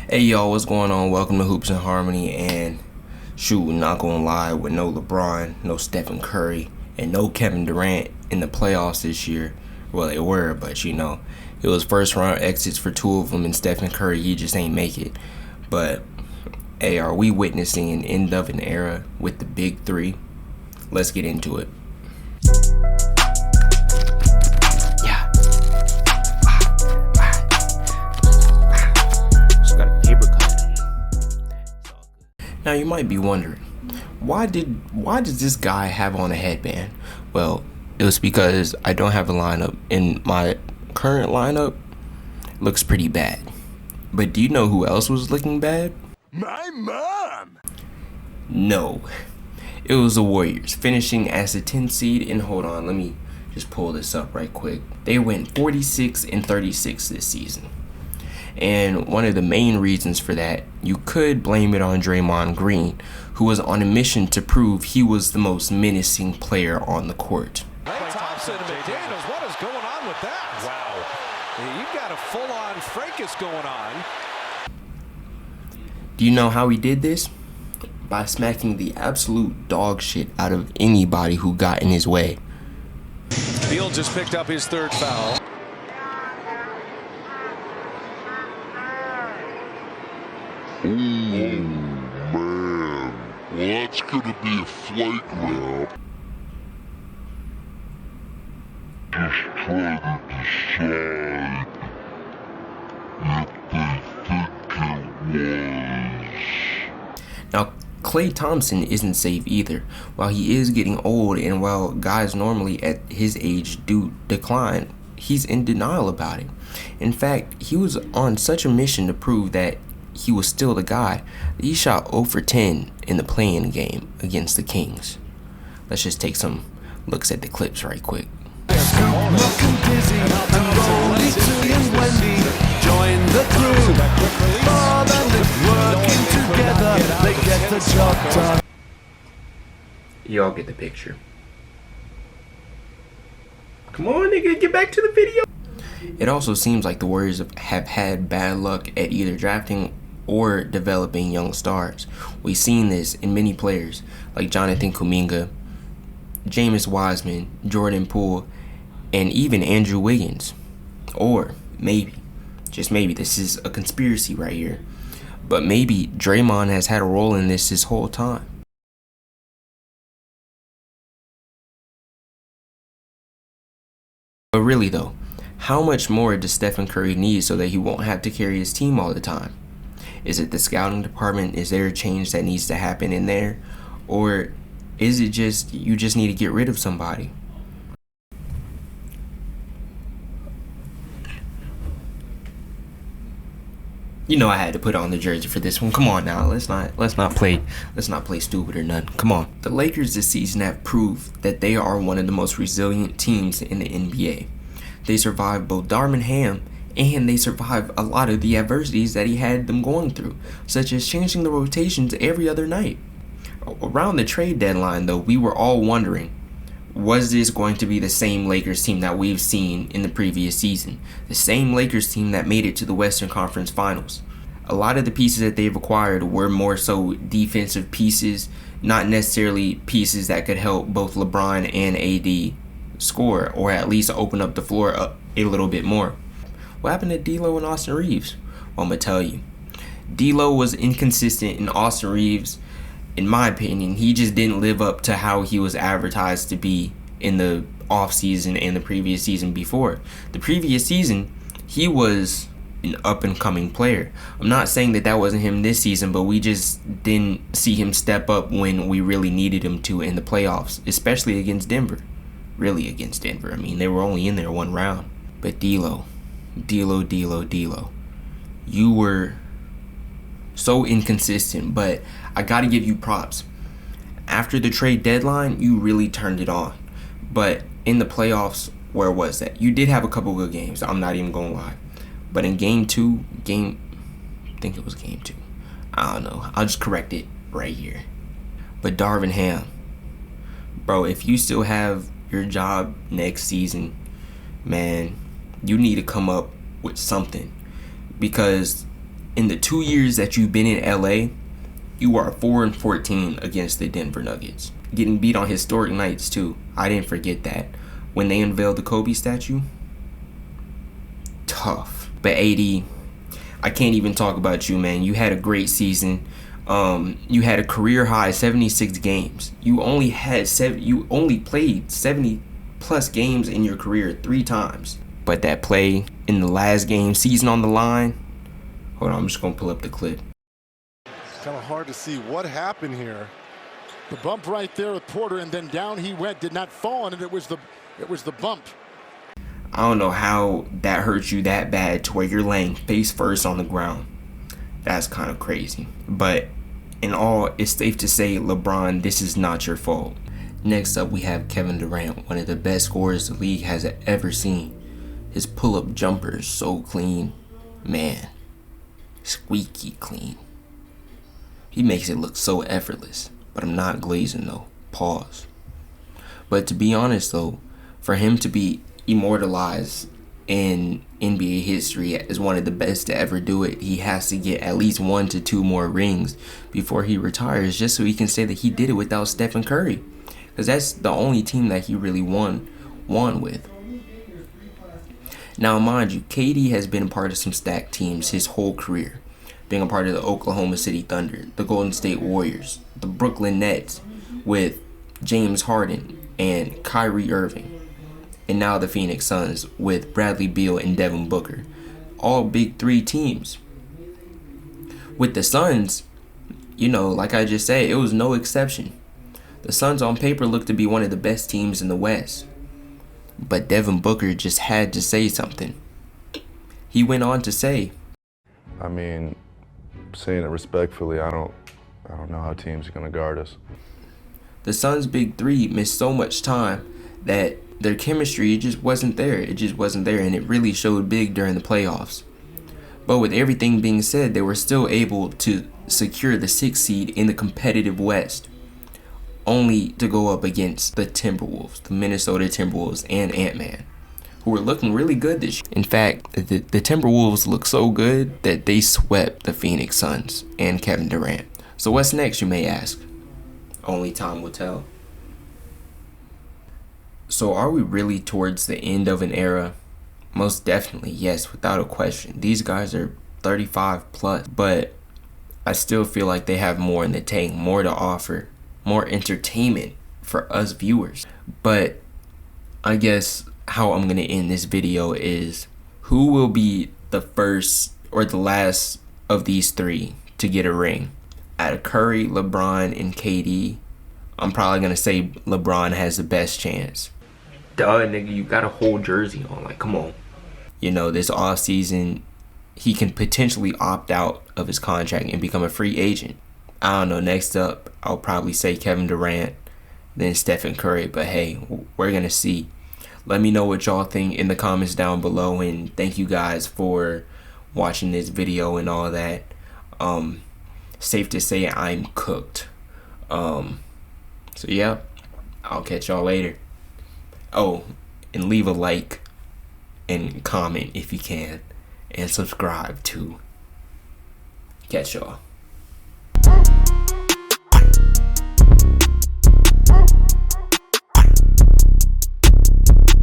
Hey y'all, what's going on? Welcome to Hoops and Harmony. And shoot, not gonna lie, with no LeBron, no Stephen Curry, and no Kevin Durant in the playoffs this year. Well, they were, but it was first round exits for two of them, and Stephen Curry, he just ain't make it. But hey, are we witnessing an end of an era with the big three? Let's get into it. Now you might be wondering, why does this guy have on a headband? Well, it was because I don't have a lineup, and my current lineup looks pretty bad. But do you know who else was looking bad? My mom! No. It was the Warriors, finishing as a 10 seed, and hold on, let me just pull this up right quick. They went 46-36 this season. And one of the main reasons for that, you could blame it on Draymond Green, who was on a mission to prove he was the most menacing player on the court. Klay Thompson and McDaniels, what is going on with that? Wow. You've got a full-on fracas going on. Do you know how he did this? By smacking the absolute dog shit out of anybody who got in his way. Beal just picked up his third foul. Oh man, well that's gonna be a flight route. Just trying to decide if they think it was. Now, Klay Thompson isn't safe either. While he is getting old, and while guys normally at his age do decline, he's in denial about it. In fact, he was on such a mission to prove that he was still the guy. He shot 0 for 10 in the play-in game against the Kings. Let's just take some looks at the clips right quick. Looking dizzy and Rolly, Tilly and Wendy join the crew. Bob and Nick working together, they get the job done. Y'all get the picture. Come on, nigga, get back to the video. It also seems like the Warriors have had bad luck at either drafting or developing young stars. We've seen this in many players like Jonathan Kuminga, James Wiseman, Jordan Poole, and even Andrew Wiggins. Or maybe, just maybe, this is a conspiracy right here, but maybe Draymond has had a role in this whole time. But really though, how much more does Stephen Curry need so that he won't have to carry his team all the time? Is it the scouting department? Is there a change that needs to happen in there? Or is it just you just need to get rid of somebody? You know I had to put on the jersey for this one. Come on now, let's not play stupid or nothing. Come on. The Lakers this season have proved that they are one of the most resilient teams in the NBA. They survived both Darvin Ham and they survived a lot of the adversities that he had them going through, such as changing the rotations every other night. Around the trade deadline though, we were all wondering, was this going to be the same Lakers team that we've seen in the previous season? The same Lakers team that made it to the Western Conference Finals. A lot of the pieces that they've acquired were more so defensive pieces, not necessarily pieces that could help both LeBron and AD score, or at least open up the floor a little bit more. What happened to D'Lo and Austin Reeves? Well, I'm going to tell you. D'Lo was inconsistent, and Austin Reeves, in my opinion, he just didn't live up to how he was advertised to be in the offseason and the previous season before. The previous season, he was an up-and-coming player. I'm not saying that wasn't him this season, but we just didn't see him step up when we really needed him to in the playoffs, especially against Denver. Really against Denver. I mean, they were only in there one round. But D'Lo, you were so inconsistent, but I gotta give you props. After the trade deadline, you really turned it on. But in the playoffs, where was that? You did have a couple good games, I'm not even gonna lie. But in game 2, I think it was game 2. I don't know. I'll just correct it right here. But Darvin Ham, bro, if you still have your job next season, man, you need to come up with something, because in the 2 years that you've been in LA, you are 4-14 against the Denver Nuggets. Getting beat on historic nights too. I didn't forget that. When they unveiled the Kobe statue, tough. But AD, I can't even talk about you, man. You had a great season. You had a career high 76 games. You only played 70 plus games in your career 3 times. But that play in the last game, season on the line. Hold on, I'm just gonna pull up the clip. It's kind of hard to see what happened here. The bump right there with Porter, and then down he went. Did not fall, and it was the bump. I don't know how that hurt you that bad to where you're laying face first on the ground. That's kind of crazy. But in all, it's safe to say, LeBron, this is not your fault. Next up, we have Kevin Durant, one of the best scorers the league has ever seen. His pull-up jumper is so clean. Man, squeaky clean. He makes it look so effortless. But I'm not glazing though. Pause. But to be honest though, for him to be immortalized in NBA history as one of the best to ever do it, he has to get at least 1 to 2 more rings before he retires, just so he can say that he did it without Stephen Curry, because that's the only team that he really won with. Now mind you, KD has been a part of some stacked teams his whole career, being a part of the Oklahoma City Thunder, the Golden State Warriors, the Brooklyn Nets with James Harden and Kyrie Irving, and now the Phoenix Suns with Bradley Beal and Devin Booker. All big 3 teams. With the Suns, you know, like I just said, it was no exception. The Suns on paper looked to be one of the best teams in the West. But Devin Booker just had to say something. He went on to say, I mean, saying it respectfully, I don't know how teams are going to guard us. the Suns' big 3 missed so much time that their chemistry, it just wasn't there. And it really showed big during the playoffs. But with everything being said, they were still able to secure the 6th seed in the competitive West, only to go up against the Timberwolves, the Minnesota Timberwolves, and Ant-Man, who were looking really good this year. In fact, the Timberwolves look so good that they swept the Phoenix Suns and Kevin Durant. So what's next, you may ask? Only time will tell. So are we really towards the end of an era? Most definitely, yes, without a question. These guys are 35 plus, but I still feel like they have more in the tank, more to offer, more entertainment for us viewers. But I guess how I'm going to end this video is, who will be the first or the last of these 3 to get a ring? Out of Curry, LeBron, and KD, I'm probably going to say LeBron has the best chance. Duh, nigga, you got a whole jersey on. Like, come on. You know, this offseason, he can potentially opt out of his contract and become a free agent. I don't know. Next up, I'll probably say Kevin Durant, then Stephen Curry. But hey, we're going to see. Let me know what y'all think in the comments down below. And thank you guys for watching this video and all that. Safe to say I'm cooked. So yeah, I'll catch y'all later. Oh, and leave a like and comment if you can, and subscribe too. Catch y'all.